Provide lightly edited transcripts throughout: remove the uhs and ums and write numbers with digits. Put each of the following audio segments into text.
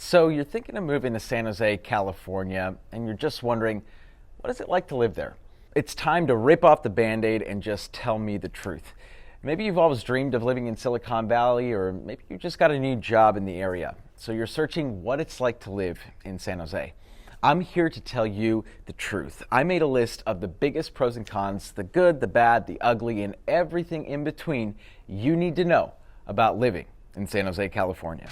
So you're thinking of moving to San Jose, California, and you're just wondering, what is it like to live there? It's time to rip off the Band-Aid and just tell me the truth. Maybe you've always dreamed of living in Silicon Valley, or maybe you just got a new job in the area. So you're searching what it's like to live in San Jose. I'm here to tell you the truth. I made a list of the biggest pros and cons, the good, the bad, the ugly, and everything in between you need to know about living in San Jose, California.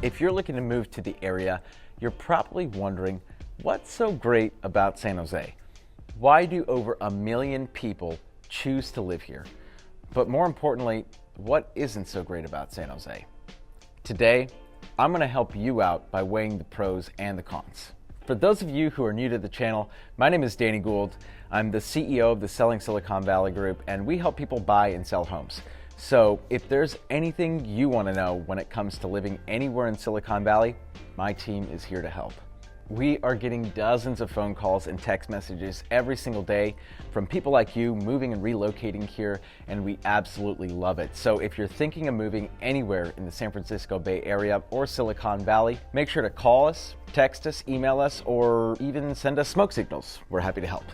If you're looking to move to the area, you're probably wondering, what's so great about San Jose? Why do over 1 million people choose to live here? But more importantly, what isn't so great about San Jose? Today, I'm going to help you out by weighing the pros and the cons. For those of you who are new to the channel, my name is Danny Gould. I'm the CEO of the Selling Silicon Valley Group, and we help people buy and sell homes. So if there's anything you want to know when it comes to living anywhere in Silicon Valley, my team is here to help. We are getting dozens of phone calls and text messages every single day from people like you moving and relocating here, and we absolutely love it. So if you're thinking of moving anywhere in the San Francisco Bay Area or Silicon Valley, make sure to call us, text us, email us, or even send us smoke signals. We're happy to help.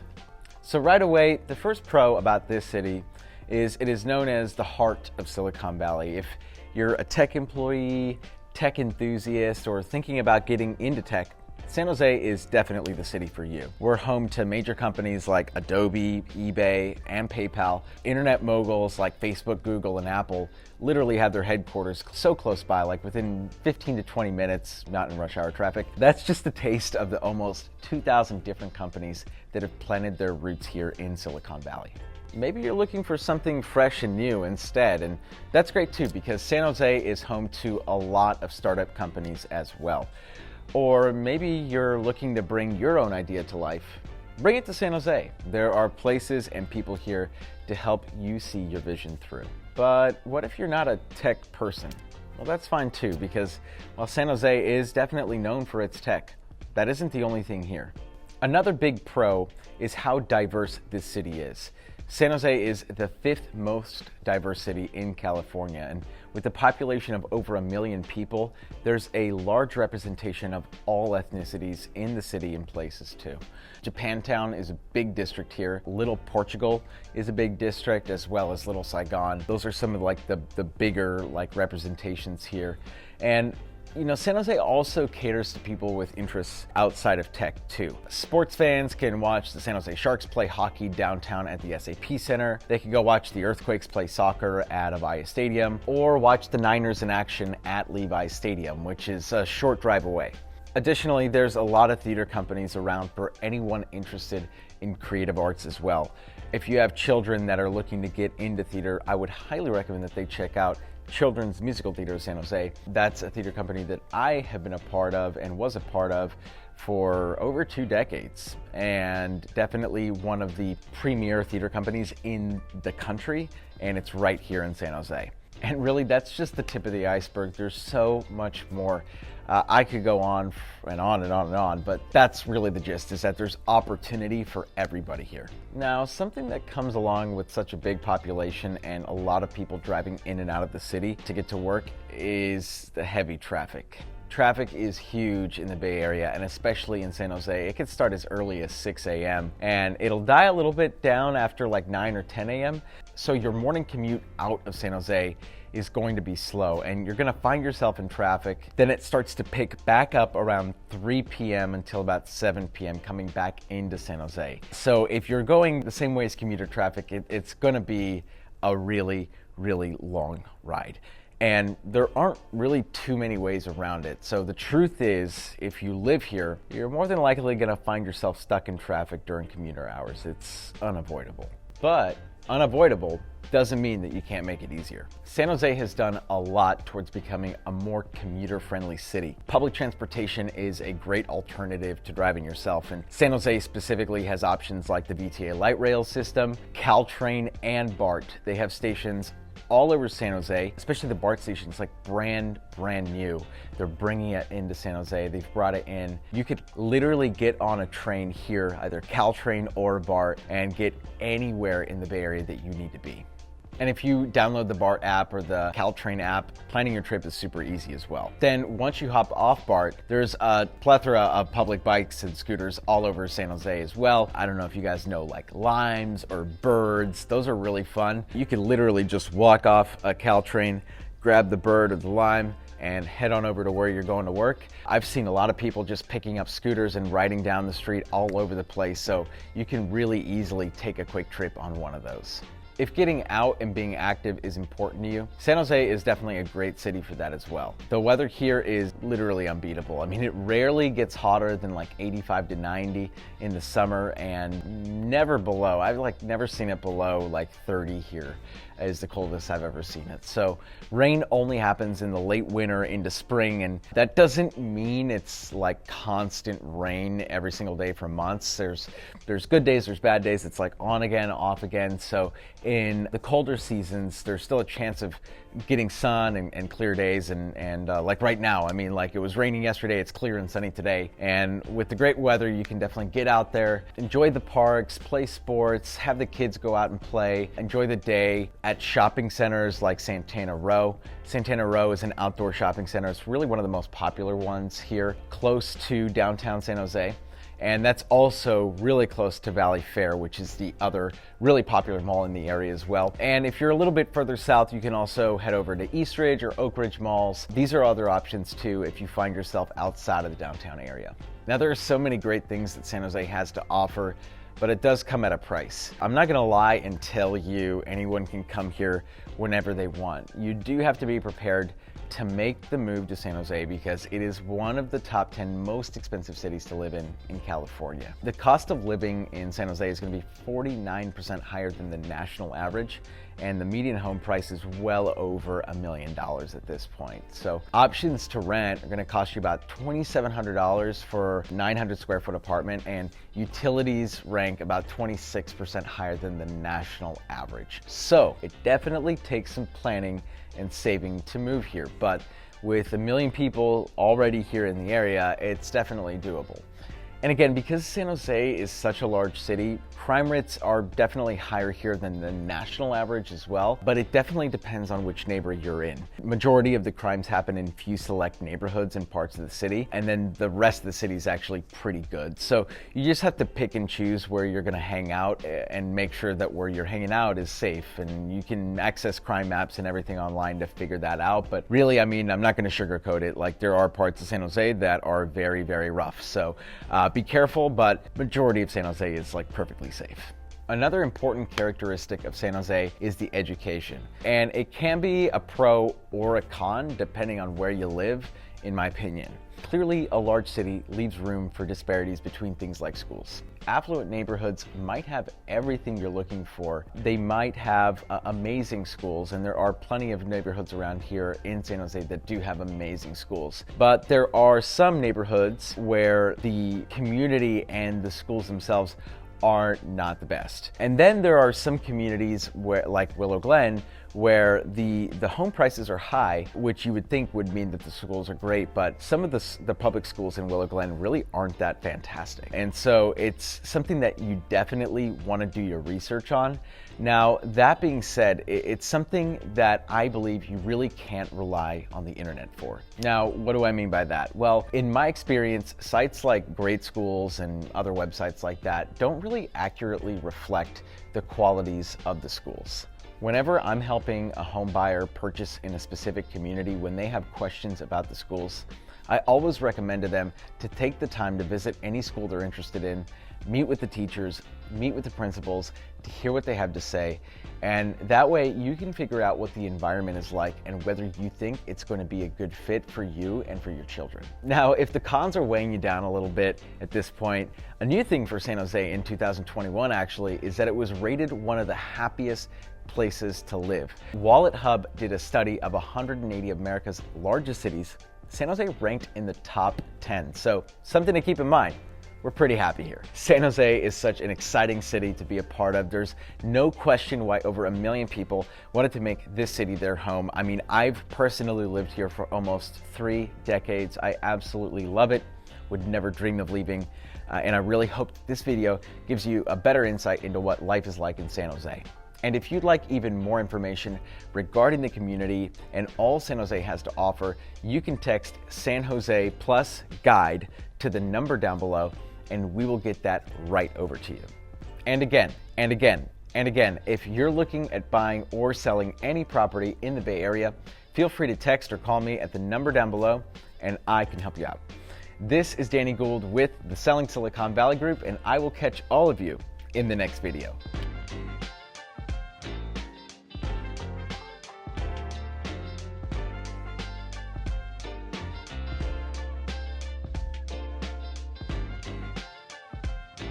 So right away, the first pro about this city is it is known as the heart of Silicon Valley. If you're a tech employee, tech enthusiast, or thinking about getting into tech, San Jose is definitely the city for you. We're home to major companies like Adobe, eBay, and PayPal. Internet moguls like Facebook, Google, and Apple literally have their headquarters so close by, like within 15 to 20 minutes, not in rush hour traffic. That's just a taste of the almost 2,000 different companies that have planted their roots here in Silicon Valley. Maybe you're looking for something fresh and new instead, and that's great too, because San Jose is home to a lot of startup companies as well. Or maybe you're looking to bring your own idea to life. Bring it to San Jose. There are places and people here to help you see your vision through. But what if you're not a tech person? Well, that's fine too, because while San Jose is definitely known for its tech, that isn't the only thing here. Another big pro is how diverse this city is. San Jose is the 5th most diverse city in California, and with a population of over 1 million people, there's a large representation of all ethnicities in the city and places too. Japantown is a big district here. Little Portugal is a big district, as well as Little Saigon. Those are some of the bigger representations here. And you know, San Jose also caters to people with interests outside of tech too. Sports fans can watch the San Jose Sharks play hockey downtown at the SAP Center. They can go watch the Earthquakes play soccer at Avaya Stadium, or watch the Niners in action at Levi's Stadium, which is a short drive away. Additionally, there's a lot of theater companies around for anyone interested in creative arts as well. If you have children that are looking to get into theater, I would highly recommend that they check out Children's Musical Theater of San Jose. That's a theater company that I have been a part of and was a part of for over 2 decades, and definitely one of the premier theater companies in the country, and it's right here in San Jose. And really, that's just the tip of the iceberg. There's so much more. I could go on and on and on and on, but that's really the gist, is that there's opportunity for everybody here. Now, something that comes along with such a big population and a lot of people driving in and out of the city to get to work is the heavy traffic. Traffic is huge in the Bay Area, and especially in San Jose. It can start as early as 6 a.m. and it'll die a little bit down after like 9 or 10 a.m. So your morning commute out of San Jose is going to be slow, and you're gonna find yourself in traffic. Then it starts to pick back up around 3 p.m. until about 7 p.m. coming back into San Jose. So if you're going the same way as commuter traffic, it's gonna be a really, really long ride. And there aren't really too many ways around it. So the truth is, if you live here, you're more than likely gonna find yourself stuck in traffic during commuter hours. It's unavoidable. But unavoidable doesn't mean that you can't make it easier. San Jose has done a lot towards becoming a more commuter-friendly city. Public transportation is a great alternative to driving yourself, and San Jose specifically has options like the VTA light rail system, Caltrain, and BART. They have stations all over San Jose, especially the BART station. It's like brand new. They're bringing it into San Jose. They've brought it in. You could literally get on a train here, either Caltrain or BART, and get anywhere in the Bay Area that you need to be. And if you download the BART app or the Caltrain app, planning your trip is super easy as well. Then once you hop off BART, there's a plethora of public bikes and scooters all over San Jose as well. I don't know if you guys know like Limes or Birds. Those are really fun. You can literally just walk off a Caltrain, grab the Bird or the Lime, and head on over to where you're going to work. I've seen a lot of people just picking up scooters and riding down the street all over the place, so you can really easily take a quick trip on one of those. If getting out and being active is important to you, San Jose is definitely a great city for that as well. The weather here is literally unbeatable. I mean, it rarely gets hotter than like 85 to 90 in the summer, and never below. I've never seen it below like 30 here. Is the coldest I've ever seen it. So rain only happens in the late winter into spring, and that doesn't mean it's like constant rain every single day for months. There's good days, there's bad days. It's like on again, off again. So in the colder seasons, there's still a chance of getting sun and clear days, and like right now, I mean, like it was raining yesterday, it's clear and sunny today. And with the great weather, you can definitely get out there, enjoy the parks, play sports, have the kids go out and play, enjoy the day at shopping centers like Santana Row. Santana Row is an outdoor shopping center. It's really one of the most popular ones here, close to downtown San Jose. And that's also really close to Valley Fair, which is the other really popular mall in the area as well. And if you're a little bit further south, you can also head over to East Ridge or Oak Ridge malls. These are other options too if you find yourself outside of the downtown area. Now, there are so many great things that San Jose has to offer, but it does come at a price. I'm not gonna lie and tell you anyone can come here whenever they want. You do have to be prepared to make the move to San Jose because it is one of the top 10 most expensive cities to live in California. The cost of living in San Jose is going to be 49% higher than the national average, and the median home price is well over $1 million at this point. So options to rent are going to cost you about $2,700 for a 900 square foot apartment, and utilities rank about 26% higher than the national average. So it definitely takes some planning and saving to move here, but with 1 million people already here in the area, it's definitely doable. And again, because San Jose is such a large city, crime rates are definitely higher here than the national average as well, but it definitely depends on which neighborhood you're in. Majority of the crimes happen in few select neighborhoods and parts of the city, and then the rest of the city is actually pretty good. So you just have to pick and choose where you're gonna hang out and make sure that where you're hanging out is safe, and you can access crime maps and everything online to figure that out. But really, I mean, I'm not gonna sugarcoat it. Like, there are parts of San Jose that are very, very rough. So be careful, but majority of San Jose is like perfectly safe. Another important characteristic of San Jose is the education, and it can be a pro or a con depending on where you live, in my opinion. Clearly, a large city leaves room for disparities between things like schools. Affluent neighborhoods might have everything you're looking for. They might have amazing schools, and there are plenty of neighborhoods around here in San Jose that do have amazing schools. But there are some neighborhoods where the community and the schools themselves are not the best. And then there are some communities where, like Willow Glen, where the home prices are high, which you would think would mean that the schools are great, but some of the public schools in Willow Glen really aren't that fantastic. And so it's something that you definitely want to do your research on. Now, that being said, it's something that I believe you really can't rely on the internet for. Now, what do I mean by that? Well, in my experience, sites like Great Schools and other websites like that don't really accurately reflect the qualities of the schools. Whenever I'm helping a home buyer purchase in a specific community, when they have questions about the schools, I always recommend to them to take the time to visit any school they're interested in, meet with the teachers, meet with the principals, to hear what they have to say. And that way you can figure out what the environment is like and whether you think it's going to be a good fit for you and for your children. Now, if the cons are weighing you down a little bit at this point, a new thing for San Jose in 2021 actually is that it was rated one of the happiest places to live. Wallet Hub did a study of 180 of America's largest cities. San Jose ranked in the top 10. So something to keep in mind. we're pretty happy here. San Jose is such an exciting city to be a part of. There's no question why over 1 million people wanted to make this city their home. I mean, I've personally lived here for almost 3 decades. I absolutely love it, would never dream of leaving. And I really hope this video gives you a better insight into what life is like in San Jose. And if you'd like even more information regarding the community and all San Jose has to offer, you can text San Jose plus guide to the number down below, and we will get that right over to you. And again, if you're looking at buying or selling any property in the Bay Area, feel free to text or call me at the number down below, and I can help you out. This is Danny Gould with the Selling Silicon Valley Group, and I will catch all of you in the next video.